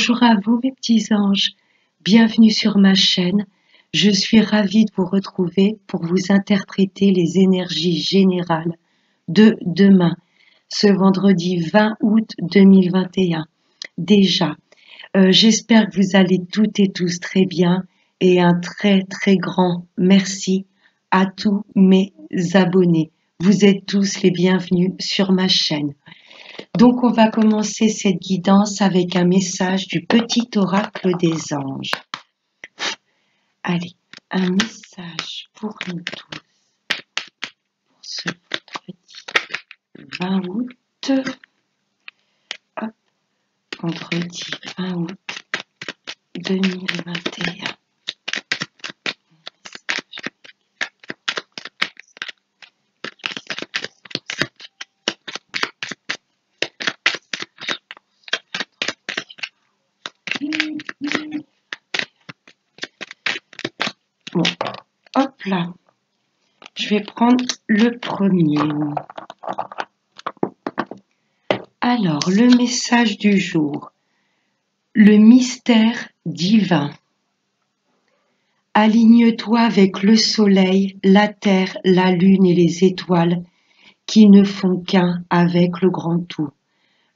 Bonjour à vous mes petits anges, bienvenue sur ma chaîne. Je suis ravie de vous retrouver pour vous interpréter les énergies générales de demain, ce vendredi 20 août 2021. Déjà, j'espère que vous allez toutes et tous très bien et un très très grand merci à tous mes abonnés. Vous êtes tous les bienvenus sur ma chaîne. Donc, on va commencer cette guidance avec un message du petit oracle des anges. Allez, un message pour nous tous, pour ce vendredi 20 août. Hop, vendredi 20 août 2021. Bon, hop là, je vais prendre le premier. Alors, le message du jour, le mystère divin. Aligne-toi avec le soleil, la terre, la lune et les étoiles qui ne font qu'un avec le grand tout.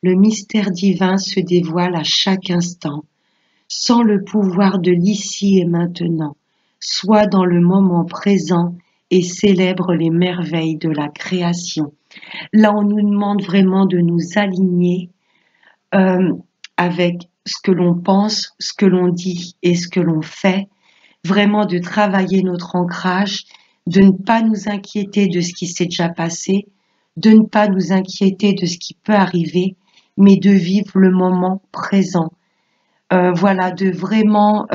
Le mystère divin se dévoile à chaque instant, sans le pouvoir de l'ici et maintenant. Sois dans le moment présent et célèbre les merveilles de la création. Là, on nous demande vraiment de nous aligner avec ce que l'on pense, ce que l'on dit et ce que l'on fait. Vraiment de travailler notre ancrage, de ne pas nous inquiéter de ce qui s'est déjà passé, de ne pas nous inquiéter de ce qui peut arriver, mais de vivre le moment présent. Voilà, de vraiment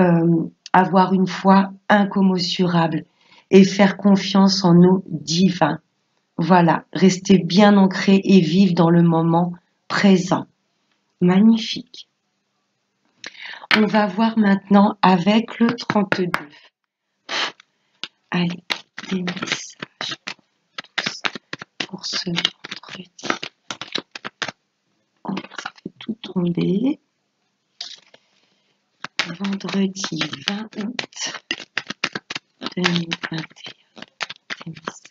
avoir une foi incommensurable et faire confiance en nos divins. Voilà, rester bien ancré et vivre dans le moment présent. Magnifique. On va voir maintenant avec le 32. Allez, des messages pour ce vendredi. Oh, ça fait tout tomber. Vendredi 20 août 2021. Des messages.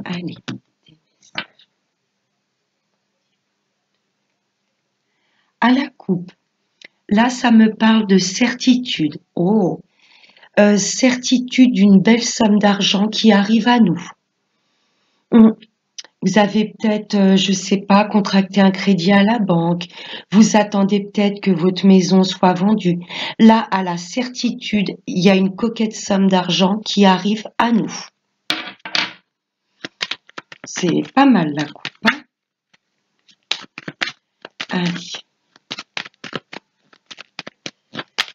Allez, des messages. À la coupe. Là, ça me parle de certitude. Oh, certitude d'une belle somme d'argent qui arrive à nous. Vous avez peut-être, je ne sais pas, contracté un crédit à la banque. Vous attendez peut-être que votre maison soit vendue. Là, à la certitude, il y a une coquette somme d'argent qui arrive à nous. C'est pas mal la coupe, hein? Allez.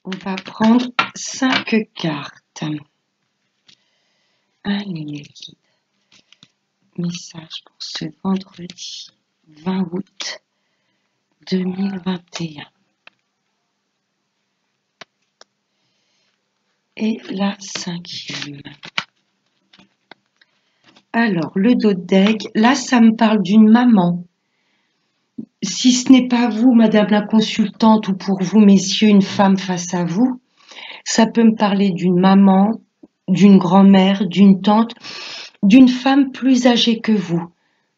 On va prendre 5 cartes. Allez, les guides. Message pour ce vendredi 20 août 2021. Et la 5e. Alors, le dos de deck, là, ça me parle d'une maman. Si ce n'est pas vous, madame la consultante, ou pour vous, messieurs, une femme face à vous, ça peut me parler d'une maman, d'une grand-mère, d'une tante, d'une femme plus âgée que vous.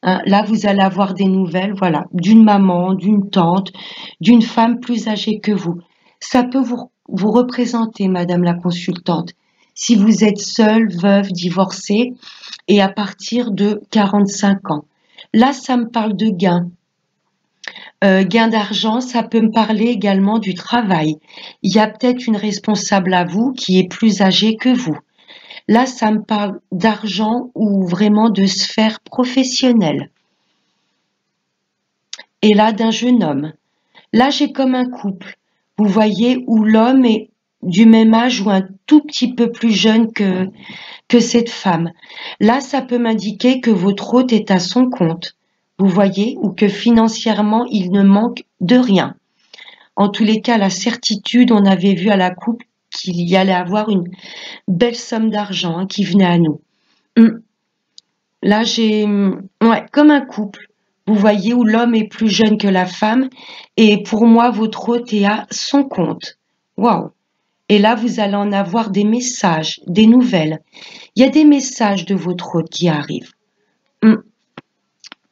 Hein, là, vous allez avoir des nouvelles, voilà, d'une maman, d'une tante, d'une femme plus âgée que vous. Ça peut vous représenter, madame la consultante, si vous êtes seule, veuve, divorcée, et à partir de 45 ans. Là, ça me parle de gain. Gain d'argent, ça peut me parler également du travail. Il y a peut-être une responsable à vous qui est plus âgée que vous. Là, ça me parle d'argent ou vraiment de sphère professionnelle. Et là, d'un jeune homme. Là, j'ai comme un couple, vous voyez, où l'homme est du même âge ou un tout petit peu plus jeune que cette femme. Là, ça peut m'indiquer que votre hôte est à son compte, vous voyez, ou que financièrement, il ne manque de rien. En tous les cas, la certitude, on avait vu à la coupe qu'il y allait avoir une belle somme d'argent qui venait à nous. Là, j'ai, ouais, comme un couple. Vous voyez, où l'homme est plus jeune que la femme. Et pour moi, votre hôte est à son compte. Waouh! Et là, vous allez en avoir des messages, des nouvelles. Il y a des messages de votre hôte qui arrivent. Hum,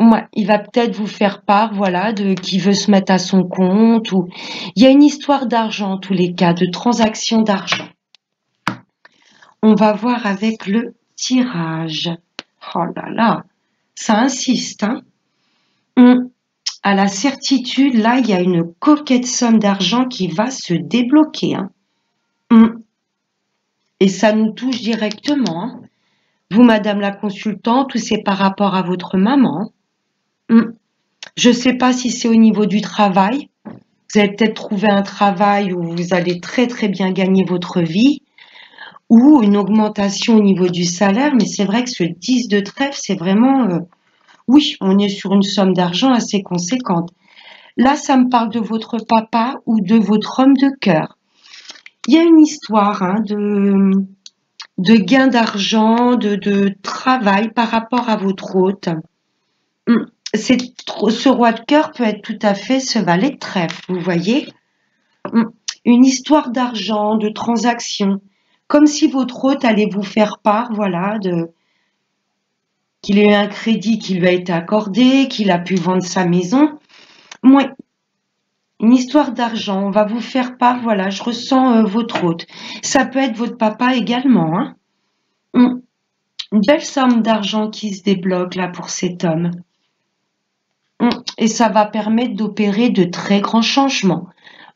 ouais, il va peut-être vous faire part, voilà, de qui veut se mettre à son compte ou il y a une histoire d'argent en tous les cas, de transaction d'argent. On va voir avec le tirage. Oh là là, ça insiste, hein. Hum, À la certitude, là, il y a une coquette somme d'argent qui va se débloquer, hein. Hum, Et ça nous touche directement, hein. Vous, madame la consultante, ou c'est par rapport à votre maman? Hum, Je ne sais pas si c'est au niveau du travail. Vous allez peut-être trouver un travail où vous allez très très bien gagner votre vie ou une augmentation au niveau du salaire, mais c'est vrai que ce 10 de trèfle, c'est vraiment, oui, on est sur une somme d'argent assez conséquente. Là, ça me parle de votre papa ou de votre homme de cœur. Il y a une histoire, hein, de gain d'argent, de travail par rapport à votre hôte. Hum, Ce roi de cœur peut être tout à fait ce valet de trèfle, vous voyez. Hum, Une histoire d'argent, de transaction, comme si votre hôte allait vous faire part, voilà, qu'il ait eu un crédit qui lui a été accordé, qu'il a pu vendre sa maison. Moi, une histoire d'argent, on va vous faire part, voilà, je ressens votre hôte. Ça peut être votre papa également, hein. Hum, Une belle somme d'argent qui se débloque là pour cet homme. Et ça va permettre d'opérer de très grands changements,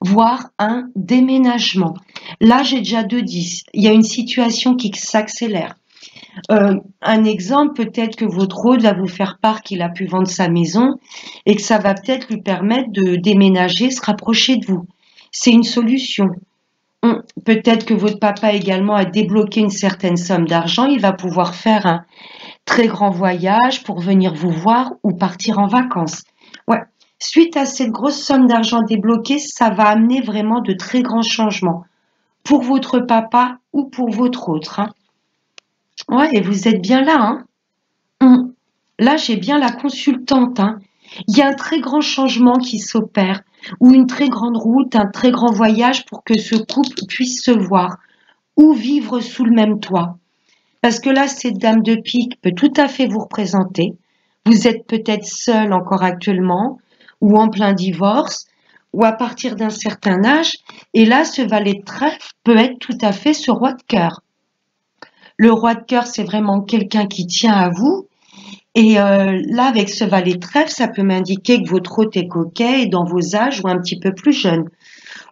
voire un déménagement. Là, j'ai déjà 2 10. Il y a une situation qui s'accélère. Un exemple, peut-être que votre hôte va vous faire part qu'il a pu vendre sa maison et que ça va peut-être lui permettre de déménager, se rapprocher de vous. C'est une solution. Peut-être que votre papa également a débloqué une certaine somme d'argent. Il va pouvoir faire un très grand voyage pour venir vous voir ou partir en vacances. Ouais. Suite à cette grosse somme d'argent débloquée, ça va amener vraiment de très grands changements pour votre papa ou pour votre autre, hein. Ouais, et vous êtes bien là, hein. Hum. Là, j'ai bien la consultante, hein. Il y a un très grand changement qui s'opère, ou une très grande route, un très grand voyage pour que ce couple puisse se voir ou vivre sous le même toit. Parce que là, cette dame de pique peut tout à fait vous représenter. Vous êtes peut-être seul encore actuellement, ou en plein divorce, ou à partir d'un certain âge. Et là, ce valet de trèfle peut être tout à fait ce roi de cœur. Le roi de cœur, c'est vraiment quelqu'un qui tient à vous. Et là, avec ce valet de trèfle, ça peut m'indiquer que votre hôte est coquet et dans vos âges ou un petit peu plus jeune.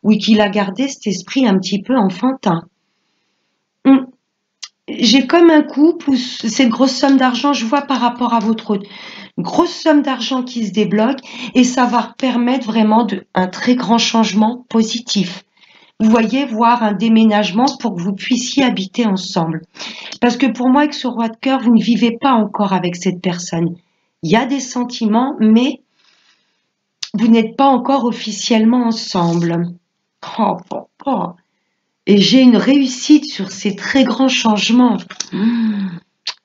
Oui, qu'il a gardé cet esprit un petit peu enfantin. Hum, J'ai comme un couple où cette grosse somme d'argent, je vois par rapport à votre hôte, une grosse somme d'argent qui se débloque et ça va permettre vraiment un très grand changement positif. Vous voyez, voir un déménagement pour que vous puissiez habiter ensemble. Parce que pour moi, avec ce roi de cœur, vous ne vivez pas encore avec cette personne. Il y a des sentiments, mais vous n'êtes pas encore officiellement ensemble. Oh, oh, oh. Et j'ai une réussite sur ces très grands changements.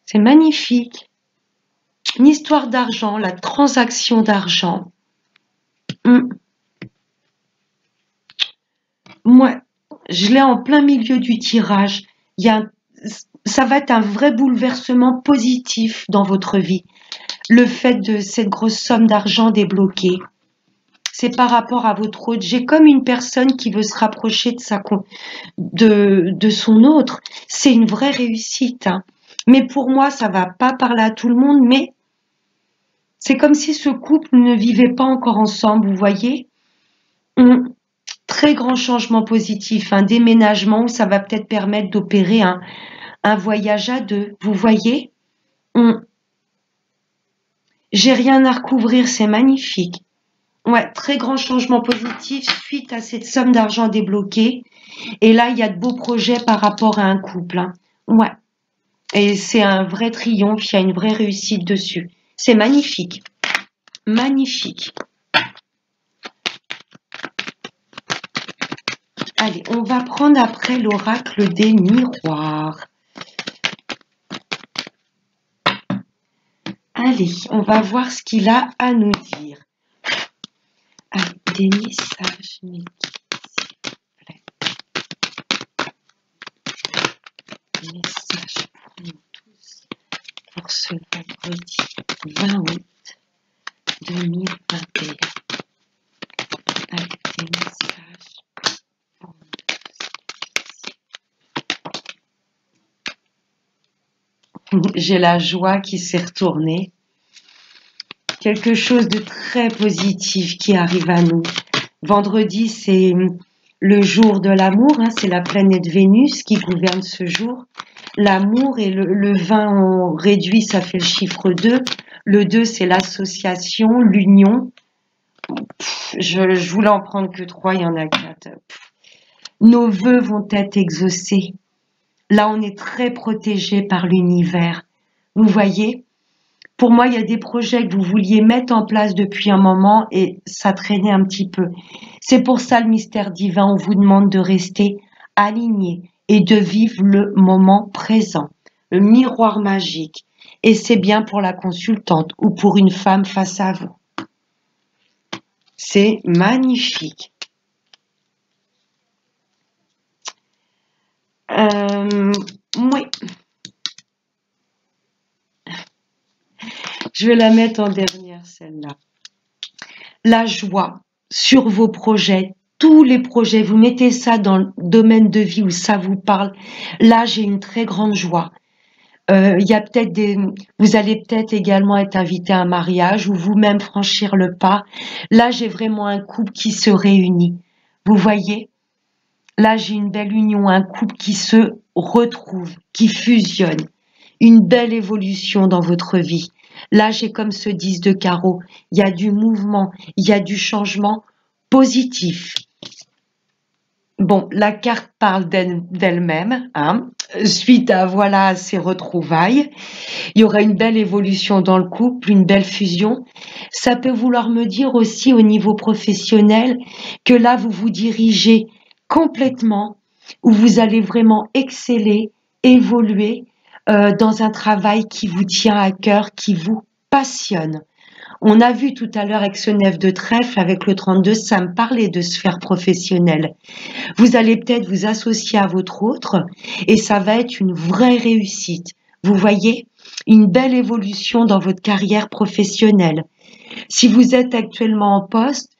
C'est magnifique. Une histoire d'argent, la transaction d'argent. Hum, Moi, je l'ai en plein milieu du tirage. Il y a ça va être un vrai bouleversement positif dans votre vie. Le fait de cette grosse somme d'argent débloquée, c'est par rapport à votre autre. J'ai comme une personne qui veut se rapprocher de son autre. C'est une vraie réussite, hein. Mais pour moi, ça va pas parler à tout le monde, mais c'est comme si ce couple ne vivait pas encore ensemble, vous voyez. Hum, Très grand changement positif, un déménagement où ça va peut-être permettre d'opérer un voyage à deux, vous voyez. Hum, J'ai rien à recouvrir, c'est magnifique. Ouais, très grand changement positif suite à cette somme d'argent débloquée. Et là, il y a de beaux projets par rapport à un couple, hein. Ouais. Et c'est un vrai triomphe, il y a une vraie réussite dessus. C'est magnifique. Magnifique. Allez, on va prendre après l'oracle des miroirs. Allez, on va voir ce qu'il a à nous dire. Ah, des messages, Niki, s'il vous plaît. Des messages pour nous tous pour ce vendredi 20 août 2021. Avec des messages pour nous tous. J'ai la joie qui s'est retournée. Quelque chose de très positif qui arrive à nous. Vendredi, c'est le jour de l'amour, hein, c'est la planète Vénus qui gouverne ce jour. L'amour et le 20, on réduit, ça fait le chiffre 2. Le 2, c'est l'association, l'union. Je voulais en prendre que 3, il y en a 4. Nos vœux vont être exaucés. Là, on est très protégé par l'univers. Vous voyez ? Pour moi, il y a des projets que vous vouliez mettre en place depuis un moment et ça traînait un petit peu. C'est pour ça le mystère divin, on vous demande de rester aligné et de vivre le moment présent, le miroir magique. Et c'est bien pour la consultante ou pour une femme face à vous. C'est magnifique. Oui. Je vais la mettre en dernière, celle-là. La joie sur vos projets, tous les projets, vous mettez ça dans le domaine de vie où ça vous parle. Là, j'ai une très grande joie. Il y a peut-être vous allez peut-être également être invité à un mariage ou vous-même franchir le pas. Là, j'ai vraiment un couple qui se réunit. Vous voyez? Là, j'ai une belle union, un couple qui se retrouve, qui fusionne. Une belle évolution dans votre vie. Là, j'ai comme ce 10 de carreau. Il y a du mouvement, il y a du changement positif. Bon, la carte parle d'elle-même, hein, suite à voilà ces retrouvailles. Il y aura une belle évolution dans le couple, une belle fusion. Ça peut vouloir me dire aussi au niveau professionnel que là, vous vous dirigez complètement, où vous allez vraiment exceller, évoluer dans un travail qui vous tient à cœur, qui vous passionne. On a vu tout à l'heure avec ce 9 de trèfle, avec le 32, ça me parlait de sphère professionnelle. Vous allez peut-être vous associer à votre autre et ça va être une vraie réussite. Vous voyez, une belle évolution dans votre carrière professionnelle. Si vous êtes actuellement en poste,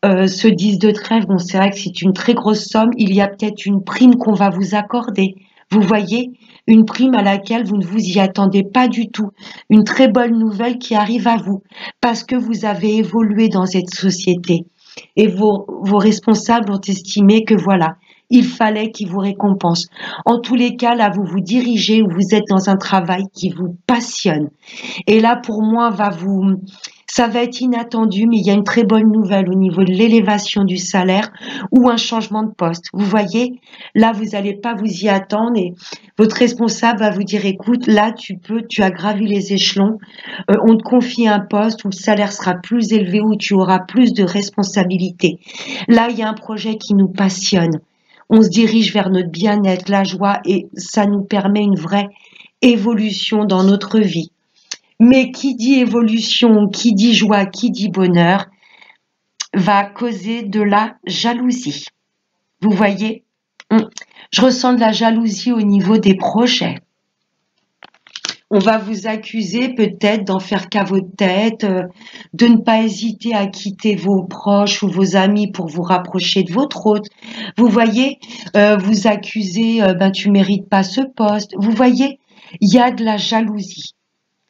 ce 10 de trèfle, bon, c'est vrai que c'est une très grosse somme, il y a peut-être une prime qu'on va vous accorder. Vous voyez, une prime à laquelle vous ne vous y attendez pas du tout. Une très bonne nouvelle qui arrive à vous parce que vous avez évolué dans cette société. Et vos responsables ont estimé que voilà, il fallait qu'ils vous récompensent. En tous les cas, là, vous vous dirigez ou vous êtes dans un travail qui vous passionne. Et là, pour moi, ça va être inattendu, mais il y a une très bonne nouvelle au niveau de l'élévation du salaire ou un changement de poste. Vous voyez, là, vous n'allez pas vous y attendre et votre responsable va vous dire, écoute, là, tu as gravi les échelons, on te confie un poste où le salaire sera plus élevé, où tu auras plus de responsabilités. Là, il y a un projet qui nous passionne. On se dirige vers notre bien-être, la joie et ça nous permet une vraie évolution dans notre vie. Mais qui dit évolution, qui dit joie, qui dit bonheur, va causer de la jalousie. Vous voyez, je ressens de la jalousie au niveau des projets. On va vous accuser peut-être d'en faire qu'à votre tête, de ne pas hésiter à quitter vos proches ou vos amis pour vous rapprocher de votre hôte. Vous voyez, vous accusez, tu mérites pas ce poste. Vous voyez, il y a de la jalousie.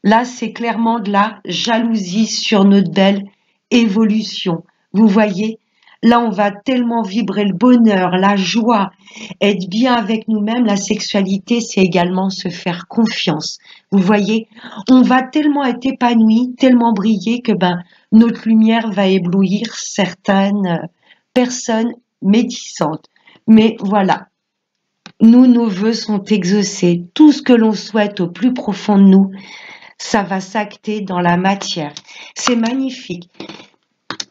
Là, c'est clairement de la jalousie sur notre belle évolution. Vous voyez, là, on va tellement vibrer le bonheur, la joie, être bien avec nous-mêmes. La sexualité, c'est également se faire confiance. Vous voyez, on va tellement être épanoui, tellement briller que notre lumière va éblouir certaines personnes médisantes. Mais voilà, nos vœux sont exaucés. Tout ce que l'on souhaite au plus profond de nous, ça va s'acter dans la matière. C'est magnifique.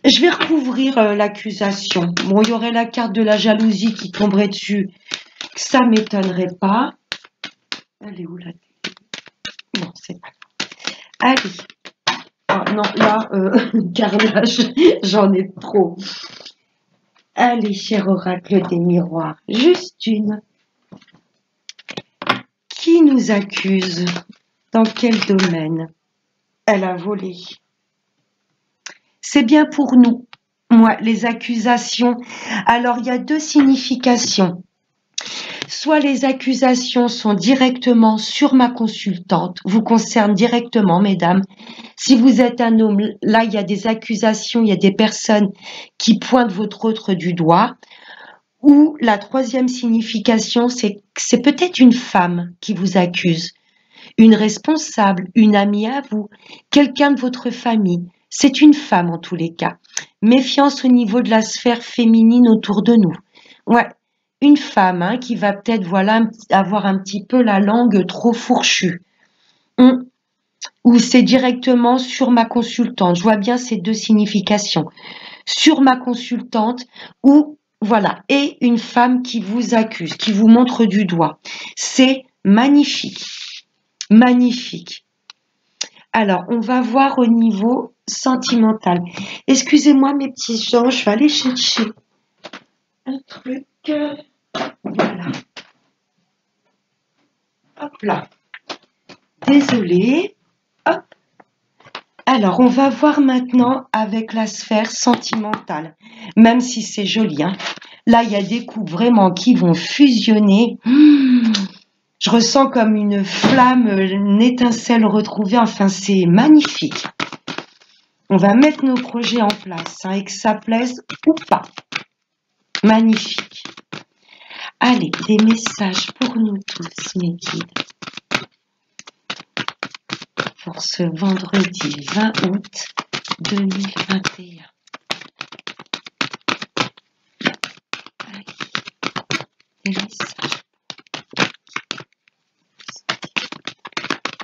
Je vais recouvrir l'accusation. Bon, il y aurait la carte de la jalousie qui tomberait dessus. Ça m'étonnerait pas. Elle est où la télé? Bon, c'est pas grave. Allez, non, là, carnage, j'en ai trop. Allez, cher oracle des miroirs, juste une. Qui nous accuse? Dans quel domaine? Elle a volé. C'est bien pour nous. Moi, les accusations. Alors, il y a deux significations. Soit les accusations sont directement sur ma consultante, vous concernent directement, mesdames. Si vous êtes un homme, là, il y a des accusations, il y a des personnes qui pointent votre autre du doigt. Ou la troisième signification, c'est que c'est peut-être une femme qui vous accuse, une responsable, une amie à vous, quelqu'un de votre famille. C'est une femme en tous les cas. Méfiance au niveau de la sphère féminine autour de nous. Ouais, une femme qui va peut-être voilà avoir un petit peu la langue trop fourchue. Ou c'est directement sur ma consultante. Je vois bien ces deux significations. Sur ma consultante ou voilà, et une femme qui vous accuse, qui vous montre du doigt. C'est magnifique. Magnifique. Alors, on va voir au niveau sentimental. Excusez-moi mes petits gens, je vais aller chercher un truc. Voilà. Hop là. Désolée. Hop. Alors, on va voir maintenant avec la sphère sentimentale. Même si c'est joli, hein. Là, il y a des coups vraiment qui vont fusionner. Je ressens comme une flamme, une étincelle retrouvée. Enfin, c'est magnifique. On va mettre nos projets en place, et que ça plaise ou pas. Magnifique. Allez, des messages pour nous tous, mes guides. Pour ce vendredi 20 août 2021. Allez, des messages.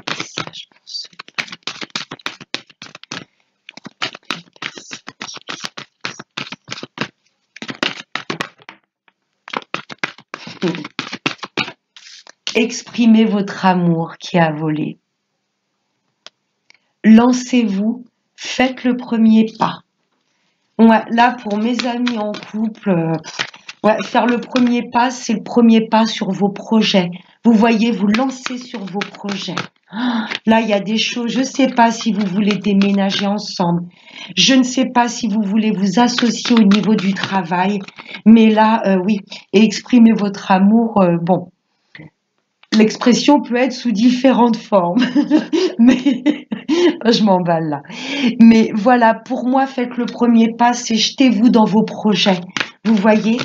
Messages pour ce exprimez votre amour qui a volé. Lancez-vous, faites le premier pas. Ouais, là, pour mes amis en couple, faire le premier pas, c'est le premier pas sur vos projets. Vous voyez, vous lancez sur vos projets. Là, il y a des choses, je ne sais pas si vous voulez déménager ensemble. Je ne sais pas si vous voulez vous associer au niveau du travail. Mais là, oui, et exprimer votre amour, bon. L'expression peut être sous différentes formes, mais je m'emballe là. Mais voilà, pour moi, faites le premier pas, c'est jetez-vous dans vos projets. Vous voyez,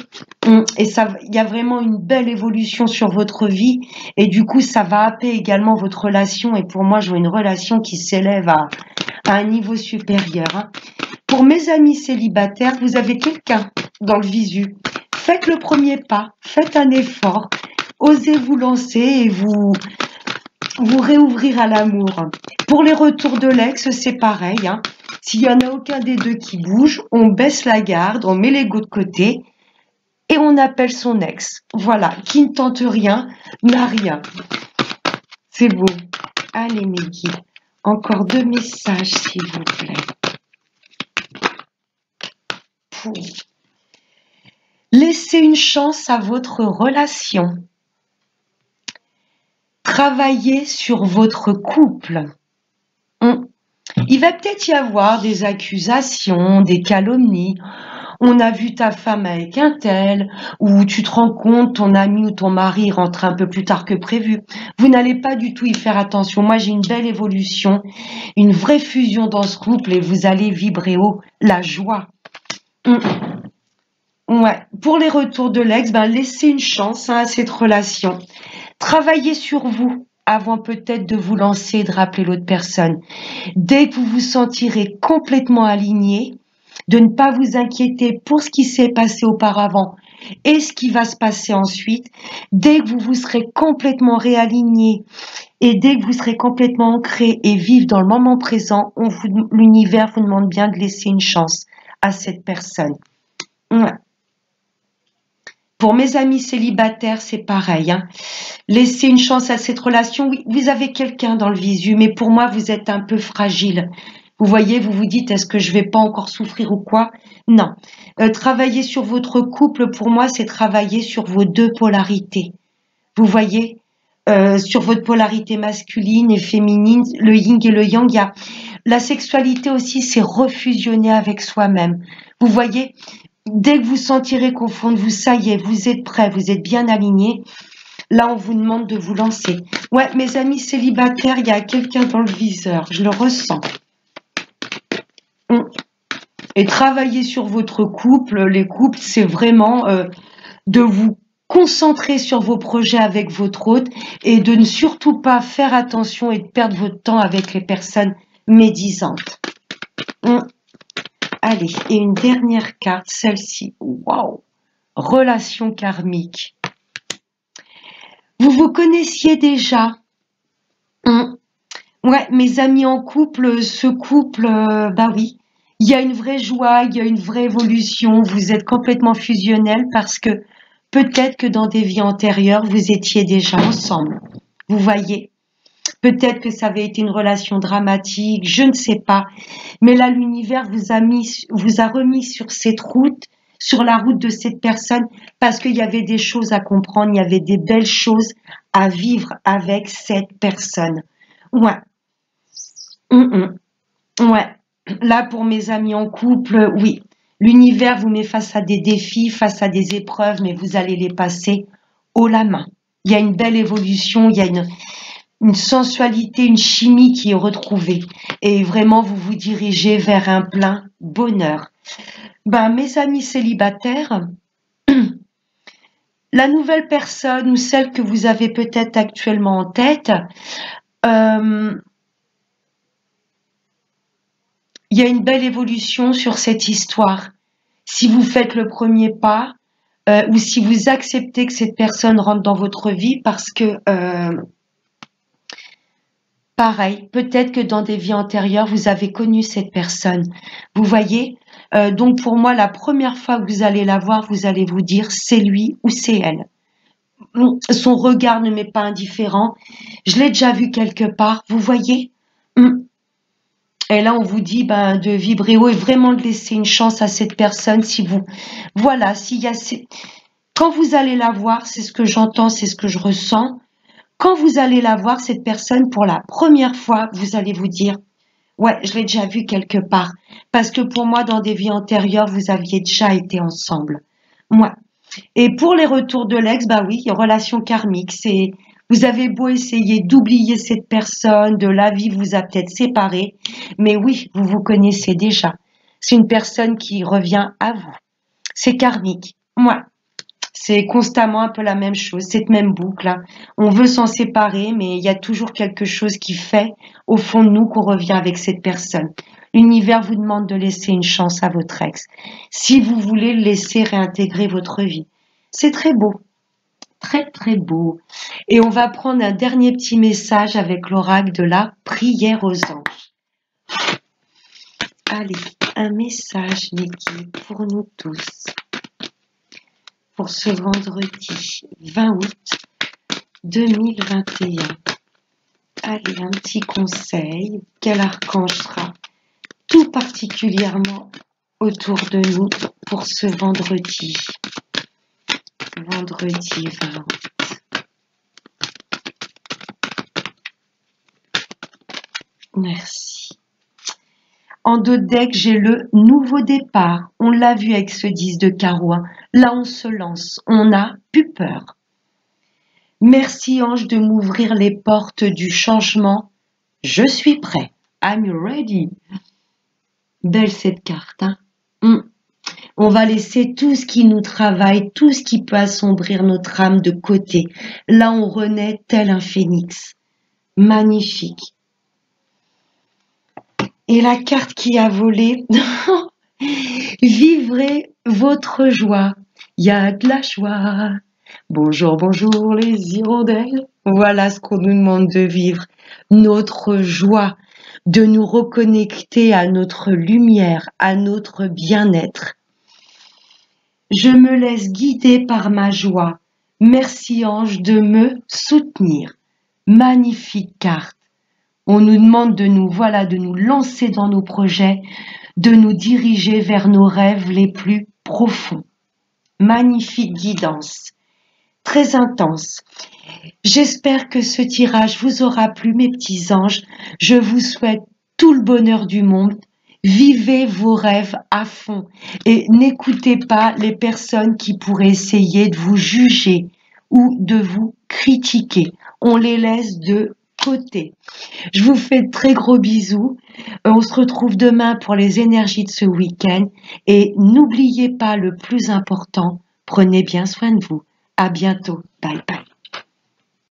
et ça, il y a vraiment une belle évolution sur votre vie, et du coup, ça va happer également votre relation. Et pour moi, je vois une relation qui s'élève à un niveau supérieur. Hein. Pour mes amis célibataires, vous avez quelqu'un dans le visu. Faites le premier pas, faites un effort. Osez vous lancer et vous réouvrir à l'amour. Pour les retours de l'ex, c'est pareil. Hein. S'il n'y en a aucun des deux qui bouge, on baisse la garde, on met l'ego de côté et on appelle son ex. Voilà, qui ne tente rien, n'a rien. C'est beau. Allez mes guides, encore 2 messages s'il vous plaît. Pour laisser une chance à votre relation. Travaillez sur votre couple. Il va peut-être y avoir des accusations, des calomnies. On a vu ta femme avec un tel, ou tu te rends compte, ton ami ou ton mari rentre un peu plus tard que prévu. Vous n'allez pas du tout y faire attention. Moi, j'ai une belle évolution, une vraie fusion dans ce couple et vous allez vibrer haut, la joie. Ouais. Pour les retours de l'ex, laissez une chance à cette relation. Travaillez sur vous avant peut-être de vous lancer et de rappeler l'autre personne. Dès que vous vous sentirez complètement aligné, de ne pas vous inquiéter pour ce qui s'est passé auparavant et ce qui va se passer ensuite, dès que vous vous serez complètement réaligné et dès que vous serez complètement ancré et vivre dans le moment présent, l'univers vous demande bien de laisser une chance à cette personne. Ouais. Pour mes amis célibataires, c'est pareil. Hein. Laissez une chance à cette relation. Oui, vous avez quelqu'un dans le visu, mais pour moi, vous êtes un peu fragile. Vous voyez, vous vous dites, est-ce que je vais pas encore souffrir ou quoi? Non. Travailler sur votre couple, pour moi, c'est travailler sur vos deux polarités. Vous voyez, sur votre polarité masculine et féminine, le yin et le yang, il y a la sexualité aussi, c'est refusionner avec soi-même. Vous voyez, dès que vous sentirez qu'au fond de vous, ça y est, vous êtes prêt, vous êtes bien aligné, là, on vous demande de vous lancer. Ouais, mes amis célibataires, il y a quelqu'un dans le viseur, je le ressens. Et travailler sur votre couple, les couples, c'est vraiment de vous concentrer sur vos projets avec votre hôte et de ne surtout pas faire attention et de perdre votre temps avec les personnes médisantes. Allez, et une dernière carte, celle-ci. Waouh! Relation karmique. Vous vous connaissiez déjà. Ouais, mes amis en couple, ce couple, bah oui, il y a une vraie joie, il y a une vraie évolution. Vous êtes complètement fusionnels parce que peut-être que dans des vies antérieures, vous étiez déjà ensemble. Vous voyez? Peut-être que ça avait été une relation dramatique, je ne sais pas. Mais là, l'univers vous a remis sur cette route, sur la route de cette personne, parce qu'il y avait des choses à comprendre, il y avait des belles choses à vivre avec cette personne. Ouais. Ouais. Là, pour mes amis en couple, oui. L'univers vous met face à des défis, face à des épreuves, mais vous allez les passer haut la main. Il y a une belle évolution, il y a une sensualité, une chimie qui est retrouvée. Et vraiment, vous vous dirigez vers un plein bonheur. Ben, mes amis célibataires, la nouvelle personne ou celle que vous avez peut-être actuellement en tête, il y a une belle évolution sur cette histoire. Si vous faites le premier pas, ou si vous acceptez que cette personne rentre dans votre vie, parce que pareil, peut-être que dans des vies antérieures, vous avez connu cette personne. Vous voyez? Donc pour moi, la première fois que vous allez la voir, vous allez vous dire c'est lui ou c'est elle. Son regard ne m'est pas indifférent. Je l'ai déjà vu quelque part. Vous voyez? Et là, on vous dit ben, de vibrer haut et vraiment de laisser une chance à cette personne. Si vous, voilà, s'il y a, quand vous allez la voir, c'est ce que j'entends, c'est ce que je ressens. Quand vous allez la voir, cette personne, pour la première fois, vous allez vous dire, ouais, je l'ai déjà vue quelque part. Parce que pour moi, dans des vies antérieures, vous aviez déjà été ensemble. Moi. Et pour les retours de l'ex, bah oui, relation karmique, c'est, vous avez beau essayer d'oublier cette personne, de la vie vous a peut-être séparé, mais oui, vous vous connaissez déjà. C'est une personne qui revient à vous. C'est karmique. Moi. C'est constamment un peu la même chose, cette même boucle, hein. On veut s'en séparer, mais il y a toujours quelque chose qui fait au fond de nous qu'on revient avec cette personne. L'univers vous demande de laisser une chance à votre ex. Si vous voulez le laisser réintégrer votre vie. C'est très beau. Très très beau. Et on va prendre un dernier petit message avec l'oracle de la prière aux anges. Allez, un message, Niki, pour nous tous. Pour ce vendredi 20 août 2021. Allez, un petit conseil. Quel archange sera tout particulièrement autour de nous pour ce vendredi? Vendredi 20 août. Merci. En dos de deck, j'ai le nouveau départ. On l'a vu avec ce 10 de carreau. Là, on se lance. On n'a plus peur. Merci, ange, de m'ouvrir les portes du changement. Je suis prêt. I'm ready. Belle cette carte, hein? On va laisser tout ce qui nous travaille, tout ce qui peut assombrir notre âme de côté. Là, on renaît tel un phénix. Magnifique. Et la carte qui a volé, vivrez votre joie, il y a de la joie. Bonjour, bonjour les hirondelles. Voilà ce qu'on nous demande de vivre, notre joie, de nous reconnecter à notre lumière, à notre bien-être. Je me laisse guider par ma joie. Merci ange de me soutenir. Magnifique carte. On nous demande de nous, voilà, de nous lancer dans nos projets, de nous diriger vers nos rêves les plus profonds. Magnifique guidance, très intense. J'espère que ce tirage vous aura plu, mes petits anges. Je vous souhaite tout le bonheur du monde. Vivez vos rêves à fond et n'écoutez pas les personnes qui pourraient essayer de vous juger ou de vous critiquer. On les laisse de côté. Je vous fais de très gros bisous. On se retrouve demain pour les énergies de ce week-end et n'oubliez pas le plus important, prenez bien soin de vous. À bientôt. Bye bye.